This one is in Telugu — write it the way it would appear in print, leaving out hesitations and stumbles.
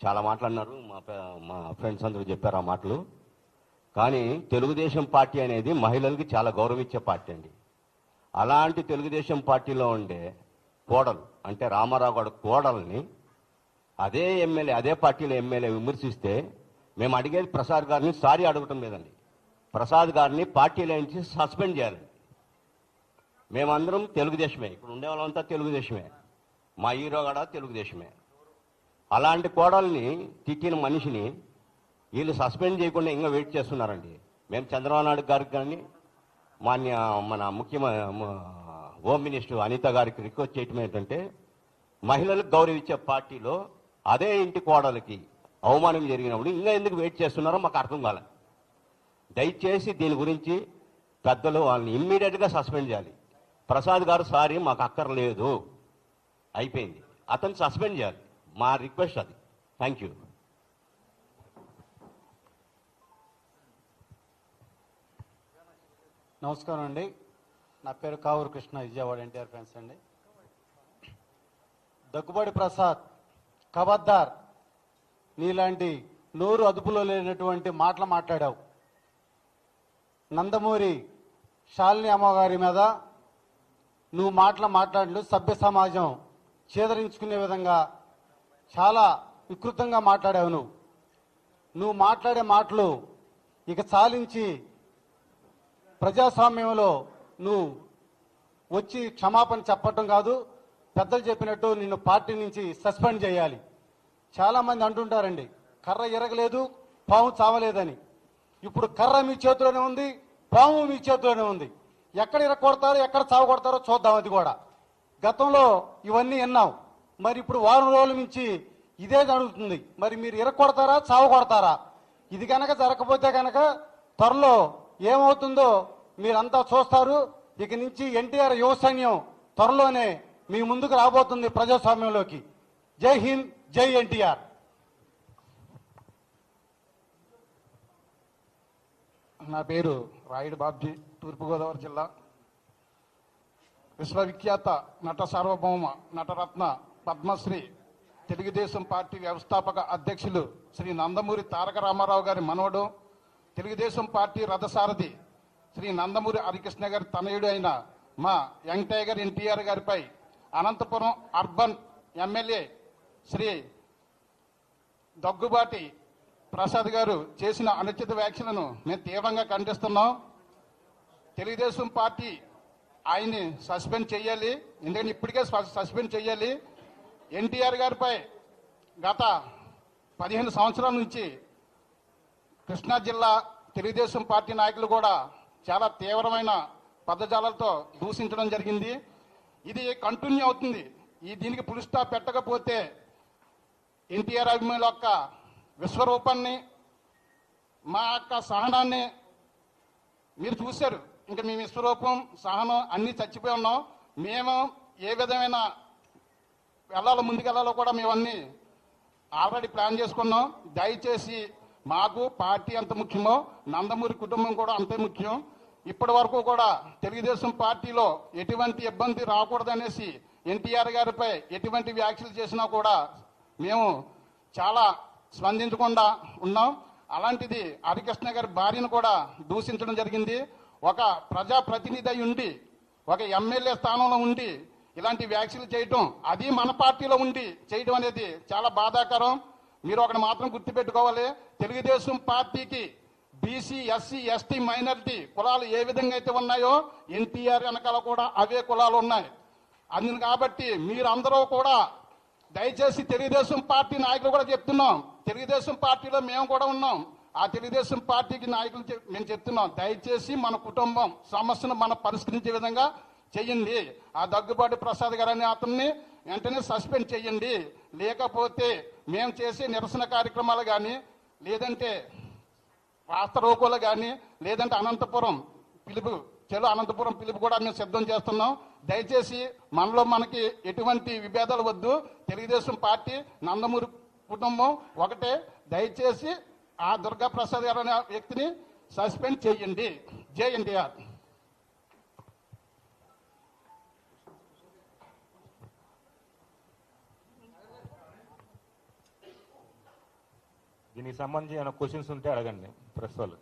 చాలా మాట్లాడినారు. మా ఫ్రెండ్స్ అందరూ చెప్పారు ఆ మాటలు. కానీ తెలుగుదేశం పార్టీ అనేది మహిళలకి చాలా గౌరవించే పార్టీ అండి. అలాంటి తెలుగుదేశం పార్టీలో ఉండే కోడలు అంటే రామారావు గారి కోడల్ని అదే ఎమ్మెల్యే, అదే పార్టీలో ఎమ్మెల్యే విమర్శిస్తే మేము అడిగేది ప్రసాద్ గారిని సారీ అడగటం లేదండి. ప్రసాద్ గారిని పార్టీలో నుంచి సస్పెండ్ చేయాలి. మేమందరం తెలుగుదేశమే, ఇక్కడ ఉండే వాళ్ళంతా తెలుగుదేశమే, మా హీరో కూడా తెలుగుదేశమే. అలాంటి కోడల్ని తిట్టిన మనిషిని వీళ్ళు సస్పెండ్ చేయకుండా ఇంకా వెయిట్ చేస్తున్నారండి. మేము చంద్రబాబు నాయుడు గారికి కానీ మన హోమ్ మినిస్టర్ అనిత గారికి రిక్వెస్ట్ చేయటం ఏంటంటే, మహిళలకు గౌరవించే పార్టీలో అదే ఇంటి కోడలకి అవమానం జరిగినప్పుడు ఇంకా ఎందుకు వెయిట్ చేస్తున్నారో మాకు అర్థం కాలేదు. దయచేసి దీని గురించి పెద్దలు వాళ్ళని ఇమ్మీడియట్గా సస్పెండ్ చేయాలి. ప్రసాద్ గారు సారీ మాకు అక్కర్లేదు, అయిపోయింది, అతను సస్పెండ్ చేయాలి. మా రిక్వెస్ట్ అది. Thank you. నమస్కారం అండి. నా పేరు కావూరు కృష్ణ, విజయవాడ ఎన్టీఆర్ ఫ్యాన్స్ అండి. దగ్గుబాటి ప్రసాద్, ఖబర్దార్, నీలాంటి నోరు అదుపులో లేనటువంటి మాటలు మాట్లాడావు. నందమూరి శాలిని అమ్మగారి మీద నువ్వు మాట్లాడలు సభ్య సమాజం చేదరించుకునే విధంగా చాలా వికృతంగా మాట్లాడావు. నువ్వు మాట్లాడే మాటలు ఇక చాలించి ప్రజాస్వామ్యంలో నువ్వు వచ్చి క్షమాపణ చెప్పటం కాదు, పెద్దలు చెప్పినట్టు నిన్ను పార్టీ నుంచి సస్పెండ్ చేయాలి. చాలామంది అంటుంటారండి, కర్ర ఇరగలేదు పాము చావలేదని. ఇప్పుడు కర్ర మీ చేతిలోనే ఉంది, పాము మీ చేతిలోనే ఉంది. ఎక్కడ ఇరగొడతారో ఎక్కడ చావగొడతారో చూద్దాం. అది కూడా గతంలో ఇవన్నీ విన్నాం. మరి ఇప్పుడు వారం రోజుల నుంచి ఇదే జరుగుతుంది. మరి మీరు ఇరగొడతారా చావగొడతారా? ఇది కనుక జరగకపోతే కనుక త్వరలో ఏమవుతుందో మీరంతా చూస్తారు. ఇక నుంచి ఎన్టీఆర్ యువ సైన్యం త్వరలోనే మీ ముందుకు రాబోతుంది ప్రజాస్వామ్యంలోకి. జై హింద్, జై ఎన్టీఆర్. నా పేరు రాయుడు బాబ్జీ, తూర్పుగోదావరి జిల్లా. విశ్వవిఖ్యాత నట సార్వభౌమ నటరత్న పద్మశ్రీ తెలుగుదేశం పార్టీ వ్యవస్థాపక అధ్యక్షులు శ్రీ నందమూరి తారక రామారావు గారి మనవడు, తెలుగుదేశం పార్టీ రథసారథి శ్రీ నందమూరి హరికృష్ణ గారి తనయుడు అయిన మా యంగ్ టైగర్ ఎన్టీఆర్ గారిపై అనంతపురం అర్బన్ ఎమ్మెల్యే శ్రీ దగ్గుబాటి ప్రసాద్ గారు చేసిన అనుచిత వ్యాఖ్యలను మేము తీవ్రంగా ఖండిస్తున్నాం. తెలుగుదేశం పార్టీ ఆయన్ని సస్పెండ్ చేయాలి. ఎందుకంటే ఇప్పటికే సస్పెండ్ చేయాలి. ఎన్టీఆర్ గారిపై గత 15 సంవత్సరాల నుంచి కృష్ణా జిల్లా తెలుగుదేశం పార్టీ నాయకులు కూడా చాలా తీవ్రమైన పదజాలతో దూషించడం జరిగింది. ఇది కంటిన్యూ అవుతుంది. దీనికి పులి స్టాప్ పెట్టకపోతే ఎన్టీఆర్ అభిమానుల యొక్క విశ్వరూపాన్ని, మా యొక్క సహనాన్ని మీరు చూశారు. ఇంకా మీ విశ్వరూపం, సహనం అన్నీ చచ్చిపోయి ఉన్నాం. మేము ఏ విధమైన ముందుకెళ్లాలో కూడా మేమన్నీ ఆల్రెడీ ప్లాన్ చేసుకున్నాం. దయచేసి మాకు పార్టీ ఎంత ముఖ్యమో నందమూరి కుటుంబం కూడా అంతే ముఖ్యం. ఇప్పటి వరకు కూడా తెలుగుదేశం పార్టీలో ఎటువంటి ఇబ్బంది రాకూడదనేసి ఎన్టీఆర్ గారిపై ఎటువంటి వ్యాఖ్యలు చేసినా కూడా మేము చాలా స్పందించకుండా ఉన్నాం. అలాంటిది హరికృష్ణ గారి భార్యను కూడా దూషించడం జరిగింది. ఒక ప్రజాప్రతినిధి అయి ఉండి, ఒక ఎమ్మెల్యే స్థానంలో ఉండి ఇలాంటి వ్యాఖ్యలు చేయటం, అది మన పార్టీలో ఉండి చేయడం అనేది చాలా బాధాకరం. మీరు ఒకటి మాత్రం గుర్తుపెట్టుకోవాలి, తెలుగుదేశం పార్టీకి బీసీ, ఎస్సీ, ఎస్టీ, మైనారిటీ కులాలు ఏ విధంగా అయితే ఉన్నాయో ఎన్టీఆర్ వెనకాల కూడా అవే కులాలు ఉన్నాయి. అందుని కాబట్టి మీరందరూ కూడా దయచేసి తెలుగుదేశం పార్టీ నాయకులు కూడా చెప్తున్నాం, తెలుగుదేశం పార్టీలో మేము కూడా ఉన్నాం. ఆ తెలుగుదేశం పార్టీకి నాయకులు మేము చెప్తున్నాం, దయచేసి మన కుటుంబం సమస్యను మనం పరిష్కరించే విధంగా చెయ్యండి. ఆ దగ్గుబాటి ప్రసాద్ గారు అనే అతన్ని వెంటనే సస్పెండ్ చెయ్యండి. లేకపోతే మేము చేసే నిరసన కార్యక్రమాలు కానీ, లేదంటే రాష్ట్ర రోకోలు కానీ, లేదంటే అనంతపురం పిలుపు కూడా మేము సిద్ధం చేస్తున్నాం. దయచేసి మనలో మనకి ఎటువంటి విభేదాలు వద్దు. తెలుగుదేశం పార్టీ, నందమూరి కుటుంబం ఒకటే. దయచేసి ఆ దుర్గా ప్రసాద్ గారు అనే వ్యక్తిని సస్పెండ్ చేయండి. జై ఎన్టీఆర్. దీనికి సంబంధించి ఏమైనా క్వశ్చన్స్ ఉంటే అడగండి ప్రెస్ వాళ్ళు.